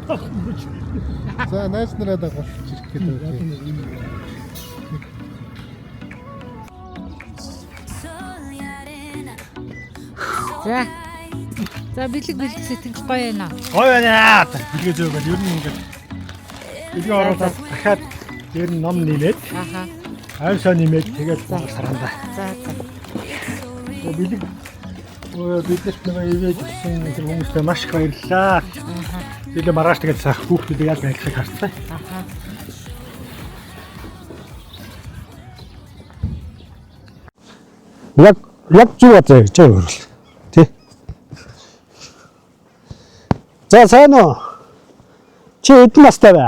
За найз нараа дагуулж ирэх гэдэг үү. За бэлэг сэтгэл гоё байна. Гоё байна. Бэлгээ зөв байна. Ер нь ингээд бэлгээ оруулаад дахиад дээр нь ном нэмээд хайрсаа нэмээд тэгээд саранда. Бэлэг бидэрт нэг ивэж гисэн хүмүүстээ маш их баярлалаа. Бэлэг маргааш тэгээд сах хүүхдүүд яаж байхыг харцгаа. Яг зүг одоо гэж байна. За сайн уу? Чи хэдэн настай вэ?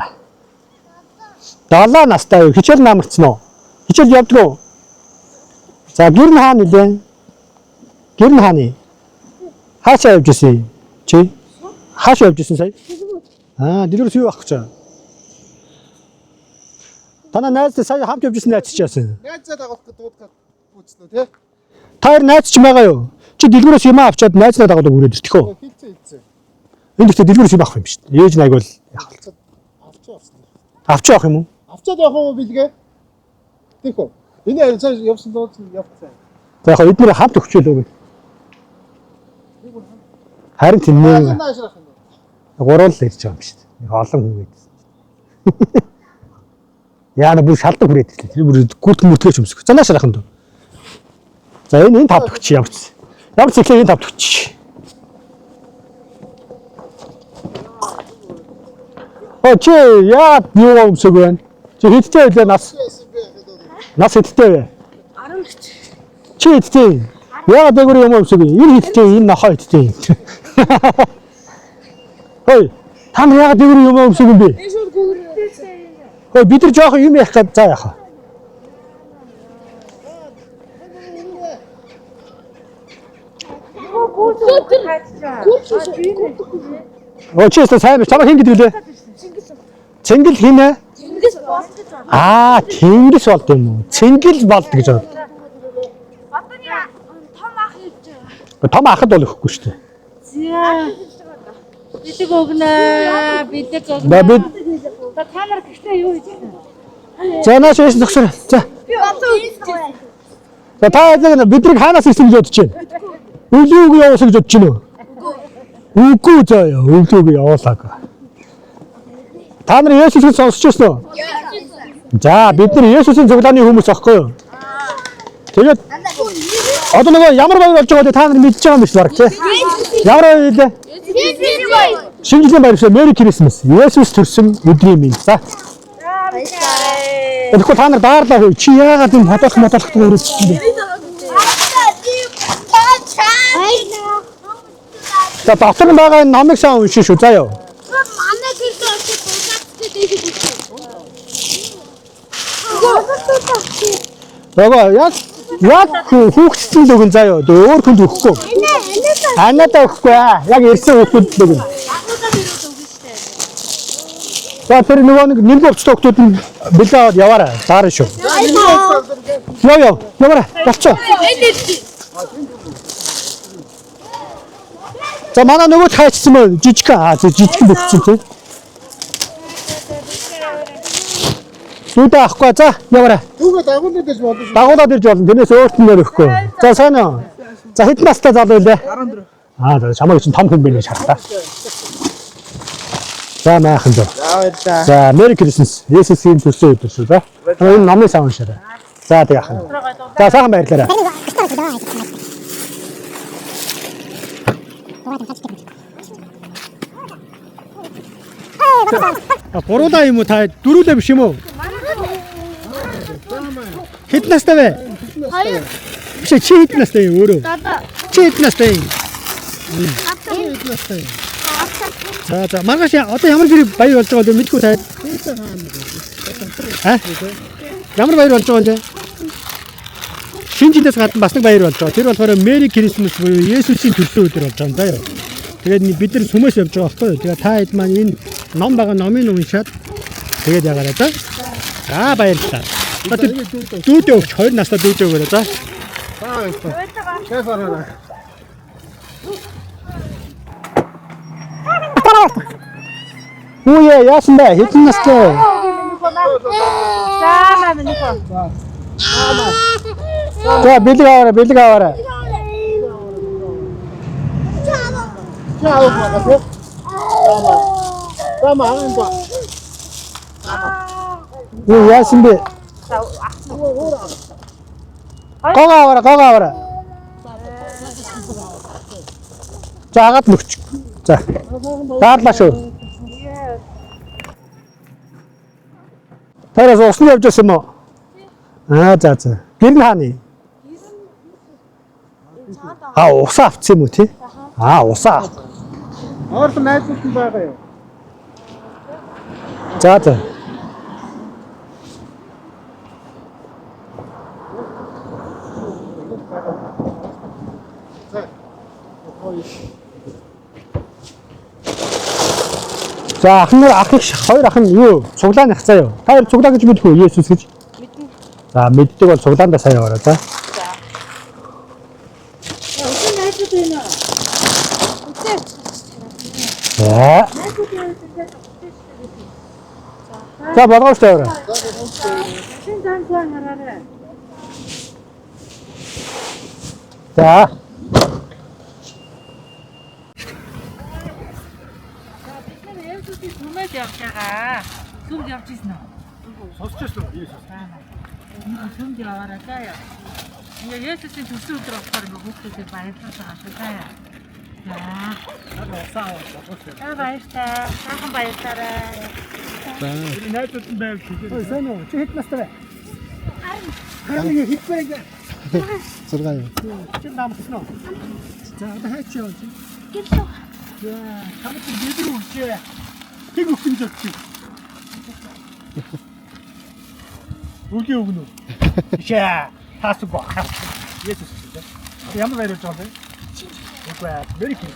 7 настай юу? Хичээл намарцсан уу? Хичээл явдаг уу? За гэр нь хаана нэлээ? Гэр нь хааны? Хаашаа явж ирсэн? Чи? Хаашаа явж ирсэн сая? Дэлгүүрээс юу авах гэж байна? Танаа найзтай сая хамт явж ирсэн найз чи яасан? Найзаа дагуулах гэдэг дуудаад үүснэ тий. Та хоёр найз ч байгаа юу? Чи дэлгүүрээс юм авчаад найзнаа дагуулдаг үрээд иртэх үү? Хилцээ. Энд ихтэй дэлгүүрээс юм авах юм шүү дээ. Ээж найг бол авч явах юм уу? Авчаад явах уу бэлгээ? Тийх үү. Энэ цааш явсан дууд явцсан. За яг эдгээр хамт өгчөөл үү. Харин тэнээ. Гурван л ирж байгаа юм шүү дээ. Нэг олон хүн байдсан. Яана бүр шалдаг хүрээд ирлээ. Тэр бүр гүрт мөртлөөч өмсөх. За нааш рахын дөө. За энэ тавд өгч ямарч. Ямар ч ихлэ энэ тавд өгч. Чи яа юу өмсөг вэ? Чи хэдтэй байлаа нас? Нас хэдтэй вэ? 12. Чи хэдтэй? Яа дээгүүр юм өмсөг вэ? Энэ хэдтэй, энэ нохоо хэдтэй. Хөөе, та нар яа дээгүүр юм өмсөг юм бэ? Хөөе, бид нар жоох юм яах гэж заа яхаа. Чи сайн чамаа хин гэдэг лээ? Цэнгэл хийнэ? Тэнгис болд юм уу? Цэнгэл болд гэж байна. Том ахад бол өгөхгүй шүү дээ. Бэлэг өгнө. Бэлэг өгнө. Та нар гэртээ юу хийж байна? За наач яаш зогсоо. За. За та бидний хаанаас ирсэн гэж бодож байна? Өвлөөг явуулсан гэж бодож байна уу? Үгүй заяа, өвлөөг явуулаагүй. Та нар Есүсийг сонсч ирсэн үү? За бид нар Есүсийн цуглааны хүмүүс аахгүй юу? Тэгээд одоо нөгөө ямар баяр болж байгааг та нар мэдж байгаа юм биш баг тий? Ямар баяр вэ? Шинжлэлийн баяр шүү. Merry Christmas. Есүс төрсөн өдрийн минь. За. Тэгэхгүй та нар даарлаа хөө. Чи яагаад юм хотоолох өрөөссөн бэ? За дотор нь байгаа номыг сайн уншиж шүү. За яа. Манай гэрт очиж булгаацтай дийх үү? Яга яг хүүхдсэн л өгөн заяа. Өөр хүнд өгөхгүй. Анадаа өгөхгүй. Яг ирсэн хүүхдүүд л өгнө. За тэр нөгөө нэг өвчтэй хүүхдүүд нь бэлээ аваад яваарай. Даарна шүү. Яваарай. Болцоо. За манай нөгөө тайцсан мөн жижиг бэлдсэн тий. Сүйдээ авахгүй за яваарай. Түүгээ дагуулад ирж болно. Дагуулад ирж болно. Тэрнээс өөрт нь өрөхгүй. За сайн уу? За хэдэн настай залуу вэ? 14. За чамайг чинь том хүн биш хараа. За майхан дөө. За Merry Christmas. Есүсийн төрсөн өдөр шүү дээ. Энэ номыг сайн уншаарай. За тэг яах вэ? За сайхан баярлалаа. Гуруулаа юм уу та? Дөрүлээ биш юм уу? Хэдэн настай вэ? 2. Биш чи хэдэн настай юм өөрөө? Чи хэдэн настай юм? За маргааш одоо ямар баяр болж байгаа вэ мэдгүй таа. Ямар баяр болж байгаа вэ? Шинэ жилээс гадна бас нэг баяр болж байгаа. Тэр болохоор Merry Christmas буюу Есүсийн төрсөн өдөр болж байгаа юм даа. Тэгээд бид нар сүмээс явж байгаа байхгүй юу? Тэгээд та хэд маань энэ ном байгаа номыг уншаад тэгээд ягараа да. За баярлалаа. Дүүдээ өгч 2 настай дүүдээ өгөөрэй за. Шефараа. Үе яасан бэ? Хэдэн настай? Саамаа минь нөхөө. За бэлэг аваарай. Чаав багасаа. Тама хаан ба. Үе яасан бэ? Гоо аваарай. За агаад нүч. За. Даарлаа шүү. Тэрээс усны явж байсан юм уу? За. Гэр нь хааны? Усаа авсан юм уу тий? Усаа. Орхон найзууд нь байгаа юу? За. За ах их хоёр ах нь юу? Цуглаа нах заяа. Та хоёр цуглаа гэж мэдэх үү? Есүс гэж. Мэднэ. За мэддэг бол цуглаандаа сайн яваарай за. Өсөн найзууд байна. За болгоо штэ яваарай. Шин данцаа хараарай. За. Ээсүүдийн сүмэд явж байгаа. Сүмд явж ирсэн үү? Сонсч байсан уу? Сүмд яваарай заяа. Ингээ Есүсийн төрсөн өдөр болохоор ингээ хүүхдүүдийг баярлуулж байгаа шүү заяа. За баярлалаа. Сайхан баярлалаа. Энэ найзууд нь байв чи. Сайн уу? Чи хэд настай вэ? Харин хит байг. 6 юу? Чи намсан уу? За одоо хайч яваа чи. Гэлөө. Хамт бидрүү үлчээ. Тэг өгсөн жоо чи. Үгүй өгнө. Ишээ. Тас гоо. Есүс. Ямар байрж байгаа вэ? Үгүй ээ. Very good.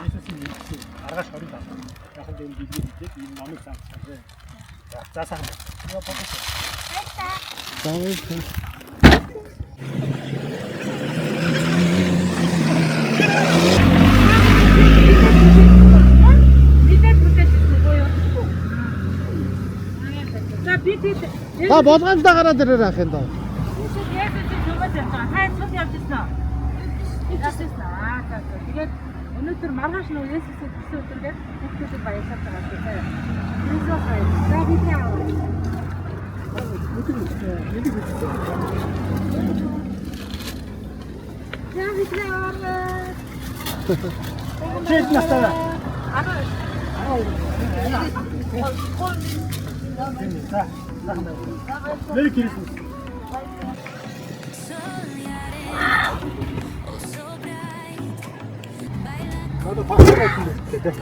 Есүсийн нэрээр аргаш хориг авах. Яг л энэ библиэд энэ номыг заасан. За сайн. Яа бодож. Бидээ бүтээчихсэн гоё юу? За бид Та болгоомжтой гараад ирээр ах юм даа. Есүсийн сүмэд явж байгаа. Хай сүмд явж ирсэн үү? Тэгээд өнөөдөр маргааш нөө Есүсийн төрсөн өдрөөр хүүхдүүдийг баярлуулж байгаа шүү дээ. Есүс баярлалаа. За бид яаваа. За бид яаваа. Чи хэд настай вэ? Merry Christmas. 나도 박수가 있는데.